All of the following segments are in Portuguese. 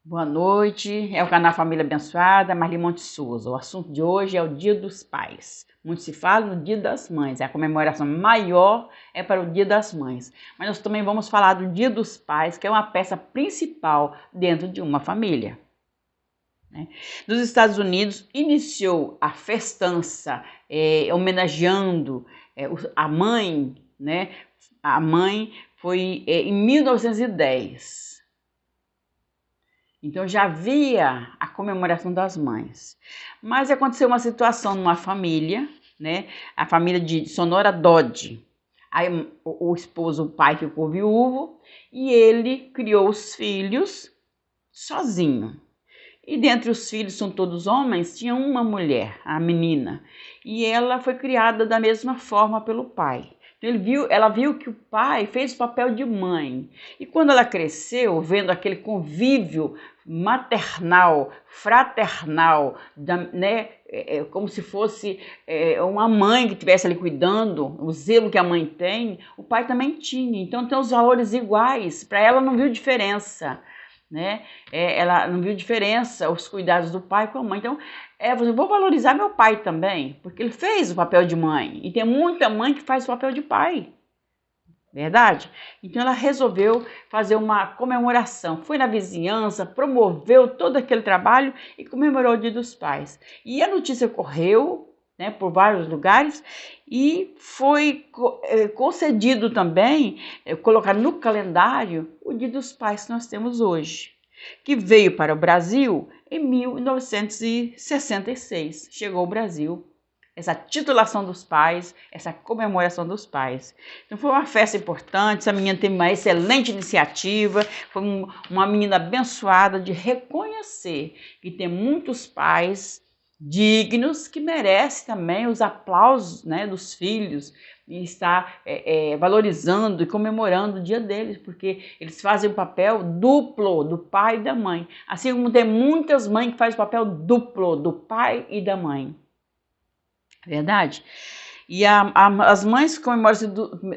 Boa noite, é o canal Família Abençoada, Marli Monte Souza. O assunto de hoje é o Dia dos Pais. Muito se fala no Dia das Mães, a comemoração maior é para o Dia das Mães. Mas nós também vamos falar do Dia dos Pais, que é uma peça principal dentro de uma família. Nos Estados Unidos, iniciou a festança, homenageando a mãe, né? A mãe foi em 1910. Então já havia a comemoração das mães. Mas aconteceu uma situação numa família, né? A família de Sonora Dodge. Aí o esposo, o pai ficou viúvo e ele criou os filhos sozinho. E dentre os filhos, são todos homens, tinha uma mulher, a menina. E ela foi criada da mesma forma pelo pai. Então ela viu que o pai fez o papel de mãe. E quando ela cresceu, vendo aquele convívio maternal, fraternal, né, como se fosse uma mãe que estivesse ali cuidando, o zelo que a mãe tem, o pai também tinha. Então tem os valores iguais, para ela não viu diferença. Né? Ela não viu diferença, os cuidados do pai com a mãe. Então, eu vou valorizar meu pai também, porque ele fez o papel de mãe. E tem muita mãe que faz o papel de pai. Verdade? Então ela resolveu fazer uma comemoração. Foi na vizinhança, promoveu todo aquele trabalho e comemorou o Dia dos Pais. E a notícia correu, né, por vários lugares e foi concedido também, colocar no calendário o Dia dos Pais que nós temos hoje, que veio para o Brasil em 1966. Chegou ao Brasil essa titulação dos pais, essa comemoração dos pais. Então foi uma festa importante, essa menina teve uma excelente iniciativa, foi uma menina abençoada de reconhecer que tem muitos pais dignos que merecem também os aplausos, né, dos filhos e estar valorizando e comemorando o dia deles, porque eles fazem o papel duplo do pai e da mãe, assim como tem muitas mães que fazem o papel duplo do pai e da mãe. Verdade? E as mães comemoram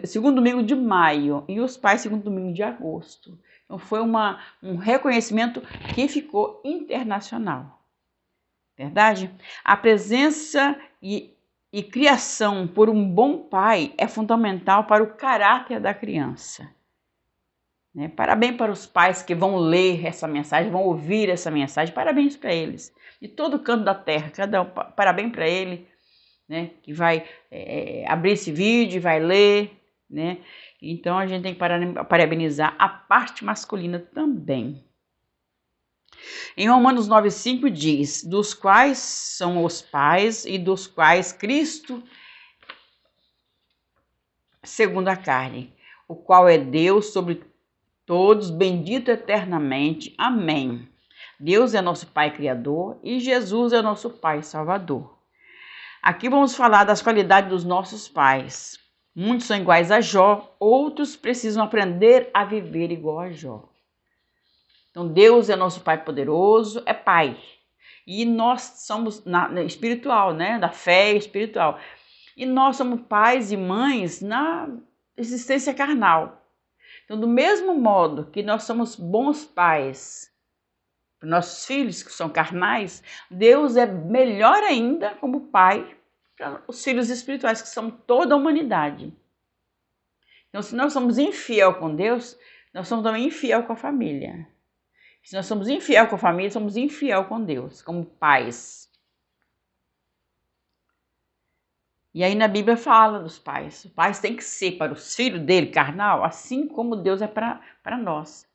segundo domingo de maio e os pais segundo domingo de agosto. Então foi um reconhecimento que ficou internacional. Verdade? A presença e criação por um bom pai é fundamental para o caráter da criança. Né? Parabéns para os pais que vão ler essa mensagem, vão ouvir essa mensagem. Parabéns para eles. De todo canto da terra, parabéns para ele. Né, que vai abrir esse vídeo e vai ler, né? Então a gente tem que parabenizar a parte masculina também. Em Romanos 9,5 diz: dos quais são os pais e dos quais Cristo, segundo a carne, o qual é Deus sobre todos, bendito eternamente. Amém. Deus é nosso Pai Criador e Jesus é nosso Pai Salvador. Aqui vamos falar das qualidades dos nossos pais. Muitos são iguais a Jó, outros precisam aprender a viver igual a Jó. Então Deus é nosso Pai poderoso, é Pai. E nós somos na espiritual, né? Da fé espiritual. E nós somos pais e mães na existência carnal. Então, do mesmo modo que nós somos bons pais para nossos filhos que são carnais, Deus é melhor ainda como pai para os filhos espirituais, que são toda a humanidade. Então, se nós somos infiel com Deus, nós somos também infiel com a família. Se nós somos infiel com a família, somos infiel com Deus, como pais. E aí na Bíblia fala dos pais. Os pais têm que ser para os filhos dele, carnal, assim como Deus é para nós.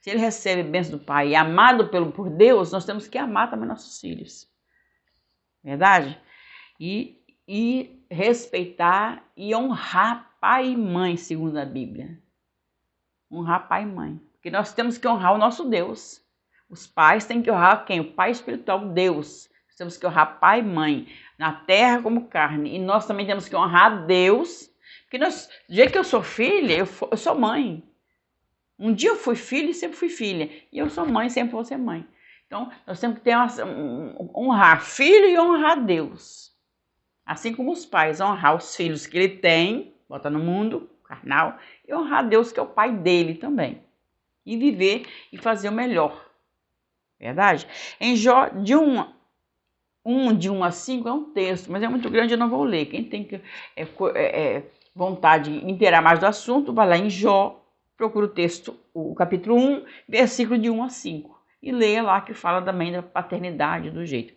Se ele recebe bênção do pai e é amado por Deus, nós temos que amar também nossos filhos. Verdade? E respeitar e honrar pai e mãe, segundo a Bíblia. Honrar pai e mãe. Porque nós temos que honrar o nosso Deus. Os pais têm que honrar quem? O pai espiritual, Deus. Nós temos que honrar pai e mãe, na terra como carne. E nós também temos que honrar Deus. Porque do jeito que eu sou filha, eu sou mãe. Um dia eu fui filha e sempre fui filha. E eu sou mãe e sempre vou ser mãe. Então, nós temos que honrar filho e honrar Deus. Assim como os pais, honrar os filhos que ele tem, bota no mundo, carnal, e honrar Deus que é o pai dele também. E viver e fazer o melhor. Verdade? Em Jó, de 1 a 5 é um texto, mas é muito grande, eu não vou ler. Quem tem vontade de inteirar mais do assunto, vai lá em Jó, procura o texto, o capítulo 1, versículo de 1 a 5. E leia lá que fala também da paternidade, do jeito.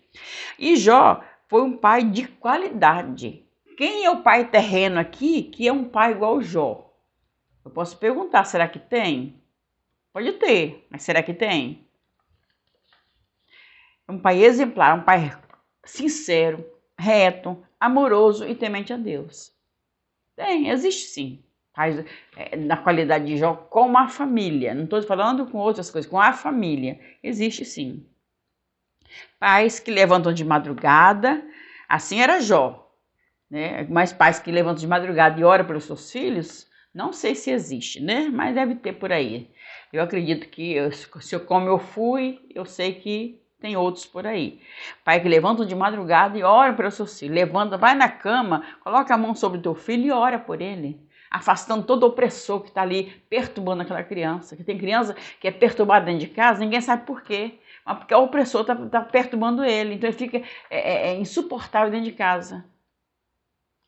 E Jó foi um pai de qualidade. Quem é o pai terreno aqui que é um pai igual Jó? Eu posso perguntar, será que tem? Pode ter, mas será que tem? É um pai exemplar, um pai sincero, reto, amoroso e temente a Deus. Tem, existe sim. Pais na qualidade de Jó com a família. Não estou falando com outras coisas, com a família. Existe sim. Pais que levantam de madrugada, assim era Jó, né? Mas pais que levantam de madrugada e oram pelos seus filhos, não sei se existe, né? Mas deve ter por aí. Eu acredito que, como eu fui, eu sei que tem outros por aí. Pai que levanta de madrugada e ora pelos seus filhos. Levanta, vai na cama, coloca a mão sobre o teu filho e ora por ele. Afastando todo o opressor que está ali perturbando aquela criança. Que tem criança que é perturbada dentro de casa, ninguém sabe por quê. Mas porque o opressor está perturbando ele. Então ele fica insuportável dentro de casa.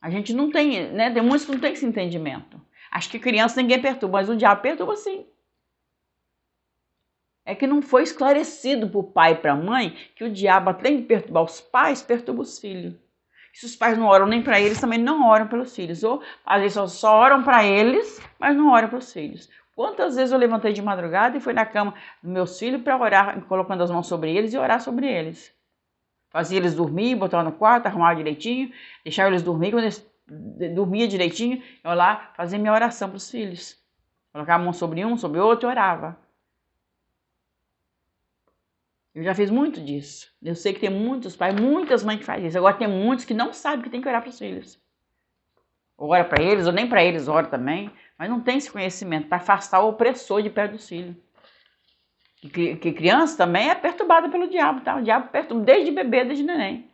A gente não tem, né? Tem muitos que não tem esse entendimento. Acho que criança ninguém perturba, mas o diabo perturba sim. É que não foi esclarecido para o pai e para a mãe que o diabo, além de perturbar os pais, perturba os filhos. Se os pais não oram nem para eles, também não oram pelos filhos. Ou às vezes só oram para eles, mas não oram para os filhos. Quantas vezes eu levantei de madrugada e fui na cama dos meus filhos para orar, colocando as mãos sobre eles e orar sobre eles. Fazia eles dormir, botava no quarto, arrumava direitinho, deixava eles dormir. Quando eles dormiam direitinho, eu lá fazia minha oração para os filhos. Colocava a mão sobre um, sobre o outro e orava. Eu já fiz muito disso. Eu sei que tem muitos pais, muitas mães que fazem isso. Agora tem muitos que não sabem que tem que orar para os filhos. Ou ora para eles, ou nem para eles ora também. Mas não tem esse conhecimento para afastar o opressor de perto dos filhos. Que criança também é perturbada pelo diabo, tá? O diabo perturba desde bebê, desde neném.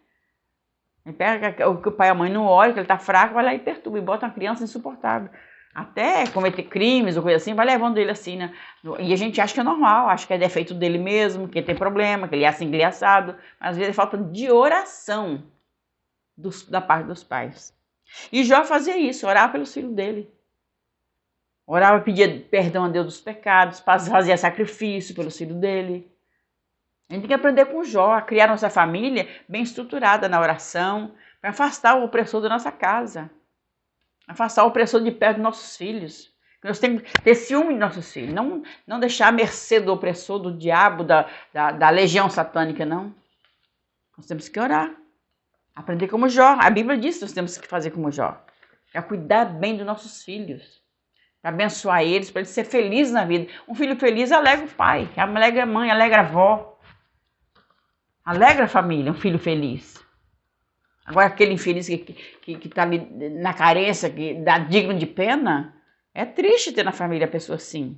Ele pega o que o pai e a mãe não olham, que ele está fraco, vai lá e perturba. E bota uma criança insuportável. Até cometer crimes ou coisa assim, vai levando ele assim, né? E a gente acha que é normal, acha que é defeito dele mesmo, que ele tem problema, que ele é assim, que ele é assado. Mas às vezes é falta de oração da parte dos pais. E Jó fazia isso, orava pelos filhos dele. Orava, pedia perdão a Deus dos pecados, fazia sacrifício pelos filhos dele. A gente tem que aprender com Jó, a criar nossa família bem estruturada na oração, para afastar o opressor da nossa casa. Afastar o opressor de perto dos nossos filhos. Nós temos que ter ciúme de nossos filhos. Não deixar à mercê do opressor, do diabo, da legião satânica, não. Nós temos que orar. Aprender como Jó. A Bíblia diz que nós temos que fazer como Jó. Para cuidar bem dos nossos filhos. Para abençoar eles, para eles serem felizes na vida. Um filho feliz alegra o pai, alegra a mãe, alegra a avó. Alegra a família, um filho feliz. Agora, aquele infeliz que está ali na carência, que dá digno de pena, é triste ter na família a pessoa assim.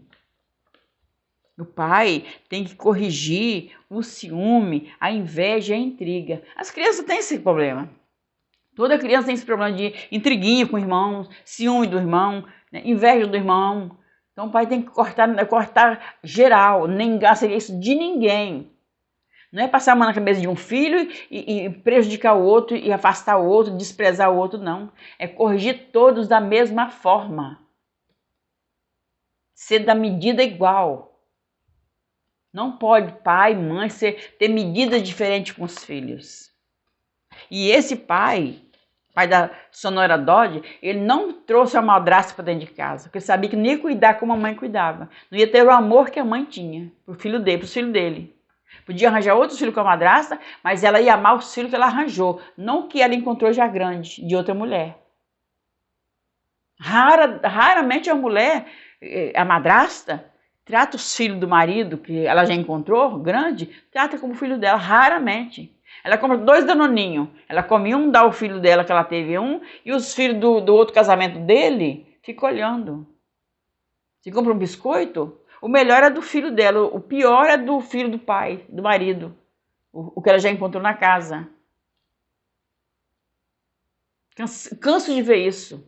O pai tem que corrigir o ciúme, a inveja e a intriga. As crianças têm esse problema. Toda criança tem esse problema de intriguinha com o irmão, ciúme do irmão, né, inveja do irmão. Então o pai tem que cortar geral, nem gasta isso de ninguém. Não é passar a mão na cabeça de um filho e prejudicar o outro e afastar o outro, desprezar o outro, não. É corrigir todos da mesma forma. Ser da medida igual. Não pode pai, mãe, ter medidas diferentes com os filhos. E esse pai da Sonora Dodge, ele não trouxe a madrasta para dentro de casa, porque ele sabia que não ia cuidar como a mãe cuidava. Não ia ter o amor que a mãe tinha para os filhos dele. Podia arranjar outros filhos com a madrasta, mas ela ia amar os filhos que ela arranjou, não o que ela encontrou já grande, de outra mulher. Raramente a mulher, a madrasta, trata os filhos do marido, que ela já encontrou, grande, trata como filho dela, raramente. Ela compra 2 danoninhos, ela come um, dá o filho dela que ela teve um, e os filhos do outro casamento dele ficam olhando. Se compra um biscoito, o melhor é do filho dela, o pior é do filho do pai, do marido, o que ela já encontrou na casa. Canso de ver isso.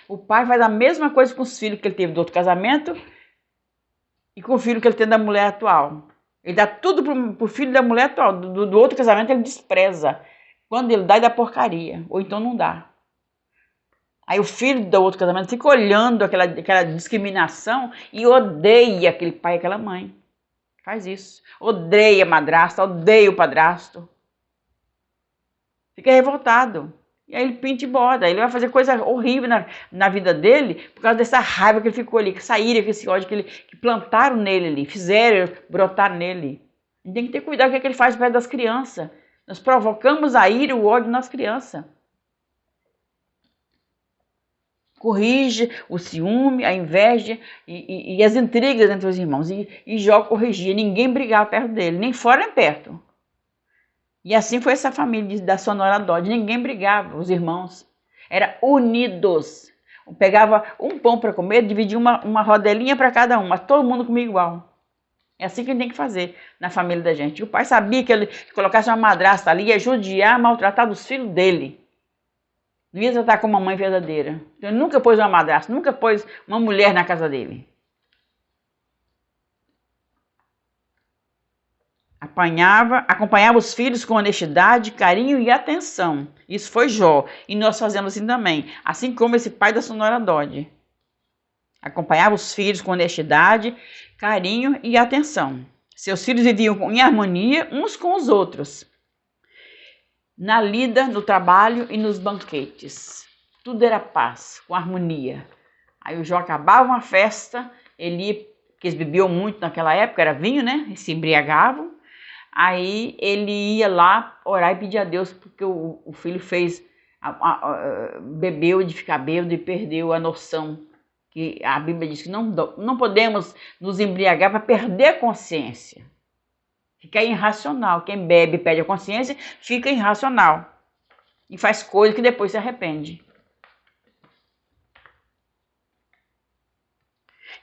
O pai faz a mesma coisa com os filhos que ele teve do outro casamento e com o filho que ele tem da mulher atual. Ele dá tudo pro filho da mulher atual. Do outro casamento ele despreza. Quando ele dá porcaria. Ou então não dá. Aí o filho do outro casamento fica olhando aquela discriminação e odeia aquele pai e aquela mãe. Faz isso. Odeia a madrasta, odeia o padrasto. Fica revoltado. E aí ele pinta e borda. Ele vai fazer coisa horrível na vida dele por causa dessa raiva que ele ficou ali, que essa ira, que esse ódio que plantaram nele ali, fizeram brotar nele. A gente tem que ter cuidado com o que ele faz perto das crianças. Nós provocamos a ira e o ódio nas crianças. Corrige o ciúme, a inveja e as intrigas entre os irmãos. E Jó corrigia. Ninguém brigava perto dele, nem fora nem perto. E assim foi essa família da Sonora Dodge. Ninguém brigava, os irmãos. Eram unidos. Pegava um pão para comer, dividia uma rodelinha para cada um, mas todo mundo comia igual. É assim que a gente tem que fazer na família da gente. O pai sabia que ele colocasse uma madrasta ali, ia judiar, maltratar os filhos dele. Não ia tratar como uma mãe verdadeira. Então ele nunca pôs uma madrasta, nunca pôs uma mulher na casa dele. Acompanhava os filhos com honestidade, carinho e atenção. Isso foi Jó. E nós fazemos assim também. Assim como esse pai da Sonora Dodge. Acompanhava os filhos com honestidade, carinho e atenção. Seus filhos viviam em harmonia uns com os outros. Na lida, no trabalho e nos banquetes. Tudo era paz, com harmonia. Aí o Jó acabava uma festa, porque eles bebiam muito naquela época, era vinho, né? E se embriagavam. Aí ele ia lá orar e pedir a Deus, porque o filho bebeu de ficar bêbado e perdeu a noção. Que a Bíblia diz que não podemos nos embriagar para perder a consciência. Ficar irracional. Quem bebe e perde a consciência fica irracional. E faz coisa que depois se arrepende.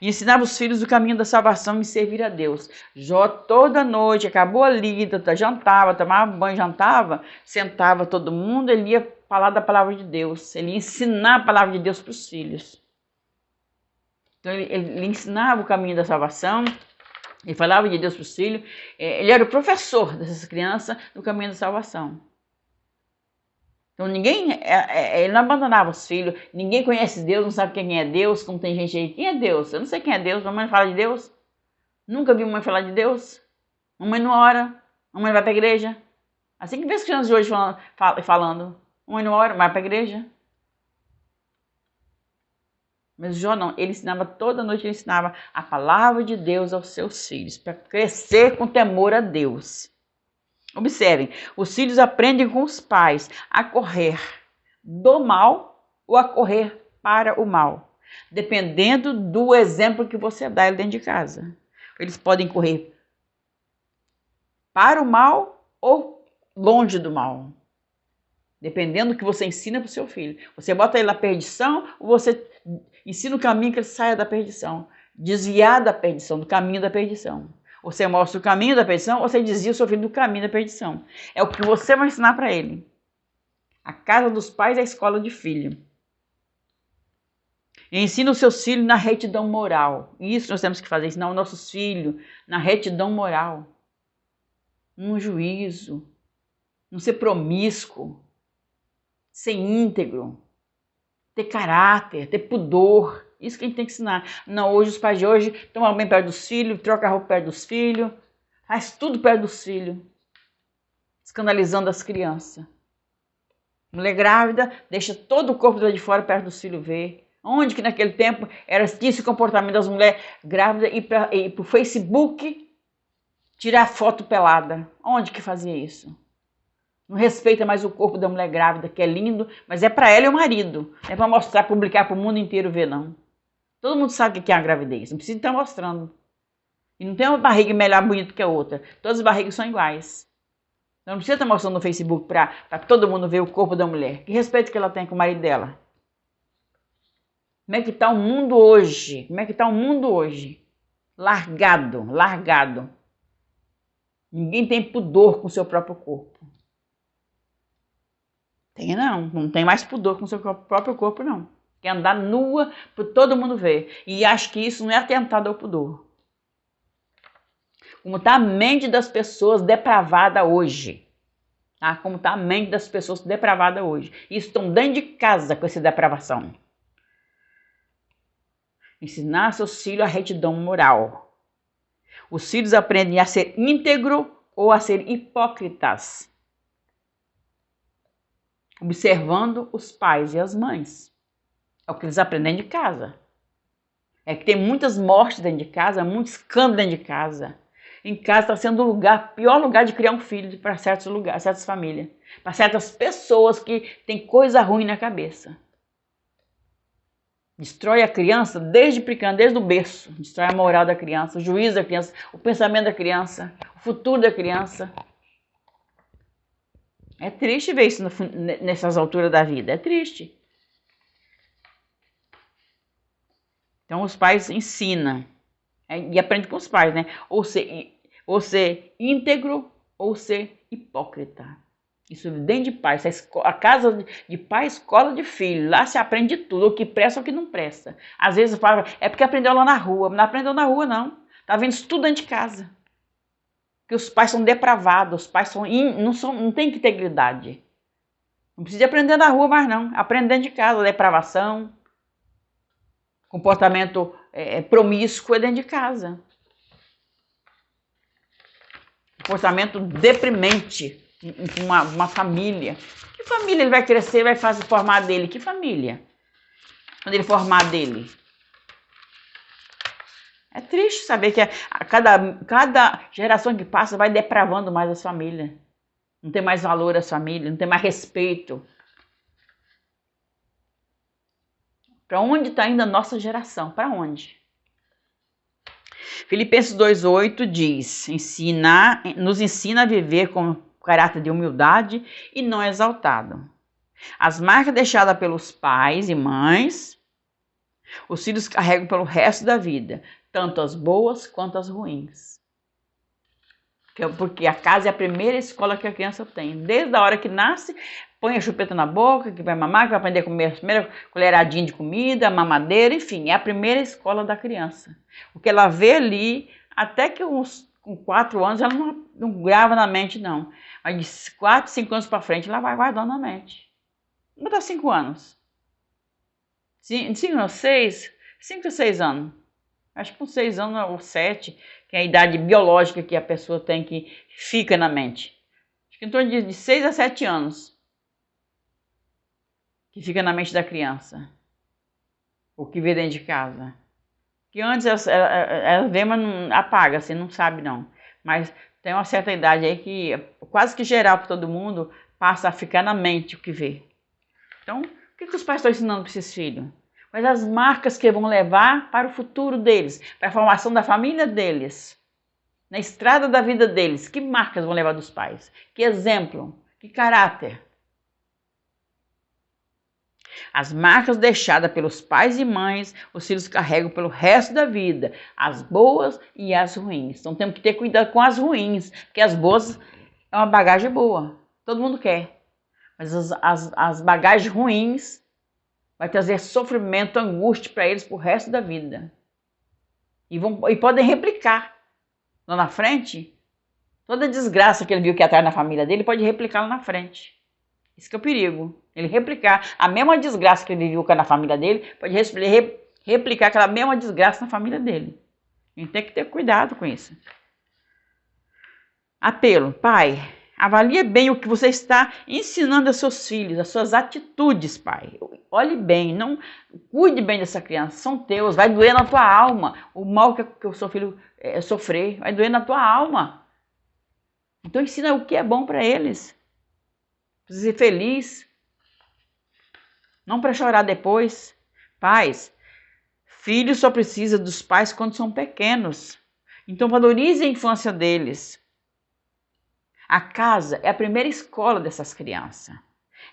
E ensinava os filhos o caminho da salvação e servir a Deus. Jó toda noite, acabou a lida, jantava, tomava banho, jantava, sentava todo mundo, ele ia falar da palavra de Deus. Ele ia ensinar a palavra de Deus para os filhos. Então ele ensinava o caminho da salvação, ele falava de Deus para os filhos. Ele era o professor dessas crianças no caminho da salvação. Então ele não abandonava os filhos, ninguém conhece Deus, não sabe quem é Deus, como tem gente aí, quem é Deus? Eu não sei quem é Deus, mamãe fala de Deus, nunca vi mamãe falar de Deus, mamãe não ora, mamãe vai para a igreja, assim que vê as crianças de hoje falando, mamãe não ora, vai para a igreja. Mas Jó não, ele ensinava toda noite, ele ensinava a palavra de Deus aos seus filhos, para crescer com temor a Deus. Observem, os filhos aprendem com os pais a correr do mal ou a correr para o mal, dependendo do exemplo que você dá dentro de casa. Eles podem correr para o mal ou longe do mal, dependendo do que você ensina para o seu filho. Você bota ele na perdição ou você ensina o caminho que ele saia da perdição, desviar da perdição, do caminho da perdição. Você mostra o caminho da perdição, ou você desvia o seu filho do caminho da perdição. É o que você vai ensinar para ele. A casa dos pais é a escola de filho. E ensina os seus filhos na retidão moral. Isso nós temos que fazer, ensinar os nossos filhos na retidão moral. No juízo. Não ser promíscuo. Ser íntegro. Ter caráter, ter pudor. Isso que a gente tem que ensinar. Não, hoje os pais de hoje tomam bem perto dos filhos, trocam a roupa perto dos filhos, faz tudo perto dos filhos, escandalizando as crianças. Mulher grávida deixa todo o corpo de fora perto dos filhos ver. Onde que naquele tempo tinha esse comportamento das mulheres grávidas ir para o Facebook tirar foto pelada? Onde que fazia isso? Não respeita mais o corpo da mulher grávida, que é lindo, mas é para ela e o marido. Não é para mostrar, publicar para o mundo inteiro ver, não. Todo mundo sabe o que é a gravidez, não precisa estar mostrando. E não tem uma barriga melhor bonita que a outra. Todas as barrigas são iguais. Então não precisa estar mostrando no Facebook para todo mundo ver o corpo da mulher. Que respeito que ela tem com o marido dela? Como é que está o mundo hoje? Como é que está o mundo hoje? Largado, largado. Ninguém tem pudor com o seu próprio corpo. Tem não, não tem mais pudor com o seu próprio corpo não. Quer andar nua para todo mundo ver. E acho que isso não é atentado ao pudor. Como está a mente das pessoas depravada hoje. Tá? Como está a mente das pessoas depravada hoje. E estão dentro de casa com essa depravação. Ensinar seus filhos a retidão moral. Os filhos aprendem a ser íntegro ou a ser hipócritas. Observando os pais e as mães. É o que eles aprendem de casa. É que tem muitas mortes dentro de casa, muito escândalo dentro de casa. Em casa está sendo o pior lugar de criar um filho para certos lugares, certas famílias. Para certas pessoas que têm coisa ruim na cabeça. Destrói a criança desde pequeno, desde o berço. Destrói a moral da criança, o juízo da criança, o pensamento da criança, o futuro da criança. É triste ver isso nessas alturas da vida, é triste. Então os pais ensinam, e aprendem com os pais, né? Ou ser íntegro ou ser hipócrita. Isso dentro de pai, a casa de pai, escola de filho, lá se aprende de tudo, o que presta ou o que não presta. Às vezes fala, é porque aprendeu lá na rua, mas não aprendeu na rua não, tá vendo isso tudo dentro de casa. Porque os pais são depravados, os pais não têm integridade. Não precisa aprender na rua mais não, aprende dentro de casa, depravação, comportamento promíscuo é dentro de casa. Comportamento deprimente, uma família. Que família ele vai crescer, vai formar dele? Que família? Quando ele formar dele. É triste saber que cada geração que passa vai depravando mais as famílias. Não tem mais valor às famílias, não tem mais respeito. Para onde está indo a nossa geração? Para onde? Filipenses 2,8 diz, nos ensina a viver com caráter de humildade e não exaltado. As marcas deixadas pelos pais e mães, os filhos carregam pelo resto da vida, tanto as boas quanto as ruins. Porque a casa é a primeira escola que a criança tem. Desde a hora que nasce, põe a chupeta na boca, que vai mamar, que vai aprender a comer a primeira colheradinha de comida, a mamadeira, enfim, é a primeira escola da criança. O que ela vê ali, até que com 4 anos, ela não grava na mente, não. Mas de 4, 5 anos para frente, ela vai guardando na mente. Não dá 5 anos. 5 ou 6? 5 ou 6 anos. Acho que com 6 anos ou 7, que é a idade biológica que a pessoa tem que fica na mente. Acho que em torno de 6 a 7 anos que fica na mente da criança. O que vê dentro de casa. Que antes ela vê, mas não apaga, assim, não sabe não. Mas tem uma certa idade aí que quase que geral para todo mundo passa a ficar na mente o que vê. Então, o que os pais estão ensinando para esses filhos? Mas as marcas que vão levar para o futuro deles, para a formação da família deles, na estrada da vida deles. Que marcas vão levar dos pais? Que exemplo? Que caráter? As marcas deixadas pelos pais e mães, os filhos carregam pelo resto da vida, as boas e as ruins. Então temos que ter cuidado com as ruins, porque as boas é uma bagagem boa, todo mundo quer. Mas as bagagens ruins vai trazer sofrimento, angústia para eles pro resto da vida. E podem replicar lá na frente. Toda a desgraça que ele viu que atrás na família dele, pode replicar lá na frente. Isso que é o perigo. Ele replicar a mesma desgraça que ele viu na família dele, pode replicar aquela mesma desgraça na família dele. A gente tem que ter cuidado com isso. Apelo, pai, avalie bem o que você está ensinando aos seus filhos, as suas atitudes, pai. Olhe bem, não cuide bem dessa criança, são teus, vai doer na tua alma. O mal que o seu filho sofrer, vai doer na tua alma. Então ensina o que é bom para eles. Para ser feliz. Não para chorar depois. Pais, filhos só precisam dos pais quando são pequenos. Então valorize a infância deles. A casa é a primeira escola dessas crianças.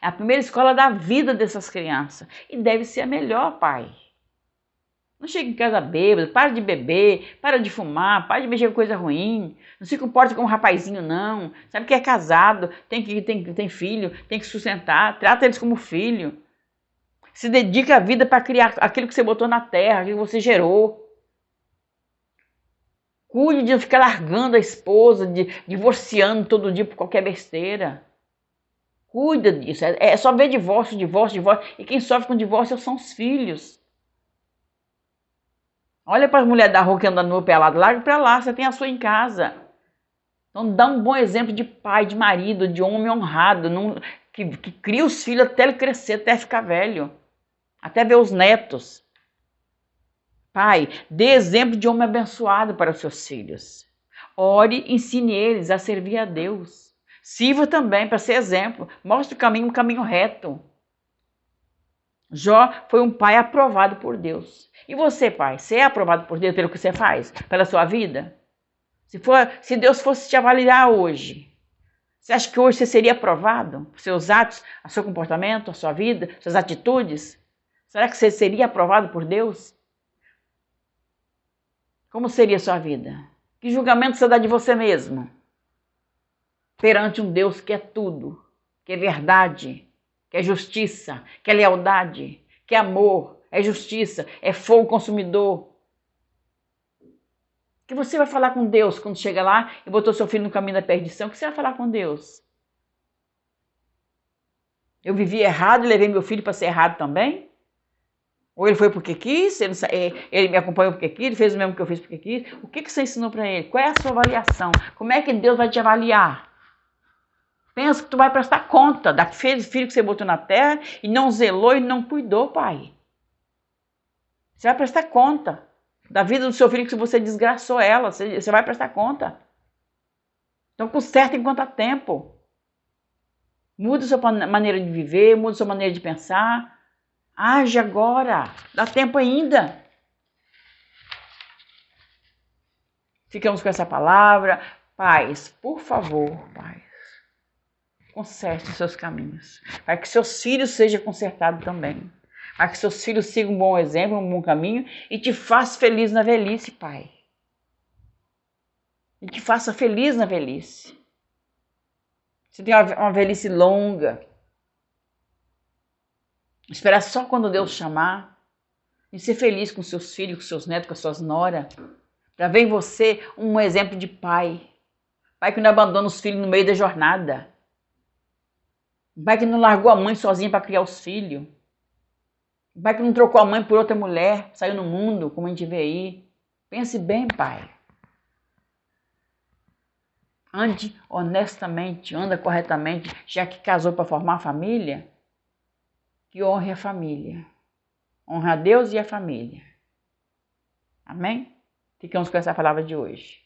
É a primeira escola da vida dessas crianças. E deve ser a melhor, pai. Não chega em casa bêbado, para de beber, para de fumar, para de mexer com coisa ruim. Não se comporta como um rapazinho, não. Sabe que é casado, tem filho, tem que sustentar. Trata eles como filho. Se dedica a vida para criar aquilo que você botou na terra, aquilo que você gerou. Cuide de não ficar largando a esposa, divorciando todo dia por qualquer besteira. Cuida disso. É só ver divórcio, divórcio, divórcio. E quem sofre com divórcio são os filhos. Olha para as mulheres da rua que andam no pelado. Larga para lá, você tem a sua em casa. Então dá um bom exemplo de pai, de marido, de homem honrado, que cria os filhos até ele crescer, até ficar velho. Até ver os netos. Pai, dê exemplo de homem abençoado para os seus filhos. Ore, ensine eles a servir a Deus. Sirva também para ser exemplo. Mostre um caminho reto. Jó foi um pai aprovado por Deus. E você, pai, você é aprovado por Deus pelo que você faz? Pela sua vida? Se Deus fosse te avaliar hoje, você acha que hoje você seria aprovado? Por seus atos, o seu comportamento, a sua vida, suas atitudes? Será que você seria aprovado por Deus? Como seria a sua vida? Que julgamento você dá de você mesmo? Perante um Deus que é tudo, que é verdade, que é justiça, que é lealdade, que é amor, é justiça, é fogo consumidor. Que você vai falar com Deus quando chega lá e botou seu filho no caminho da perdição? O que você vai falar com Deus? Eu vivi errado e levei meu filho para ser errado também? Ou ele foi porque quis, ele me acompanhou porque quis, ele fez o mesmo que eu fiz porque quis. O que você ensinou para ele? Qual é a sua avaliação? Como é que Deus vai te avaliar? Pensa que tu vai prestar conta daquele filho que você botou na terra e não zelou e não cuidou, pai. Você vai prestar conta da vida do seu filho que você desgraçou ela. Você vai prestar conta. Então conserta enquanto há tempo. Muda sua maneira de viver, muda sua maneira de pensar. Age agora. Dá tempo ainda. Ficamos com essa palavra. Pais, por favor, pais, conserte os seus caminhos. Para que seus filhos sejam consertados também. Para que seus filhos sigam um bom exemplo, um bom caminho e te faça feliz na velhice, pai. E te faça feliz na velhice. Você tem uma velhice longa. Esperar só quando Deus chamar. E ser feliz com seus filhos, com seus netos, com as suas noras. Para ver em você um exemplo de pai. Pai que não abandona os filhos no meio da jornada. Pai que não largou a mãe sozinha para criar os filhos. Pai que não trocou a mãe por outra mulher, saiu no mundo, como a gente vê aí. Pense bem, pai. Ande honestamente, anda corretamente, já que casou para formar a família, que honre a família. Honre a Deus e a família. Amém? Ficamos com essa palavra de hoje.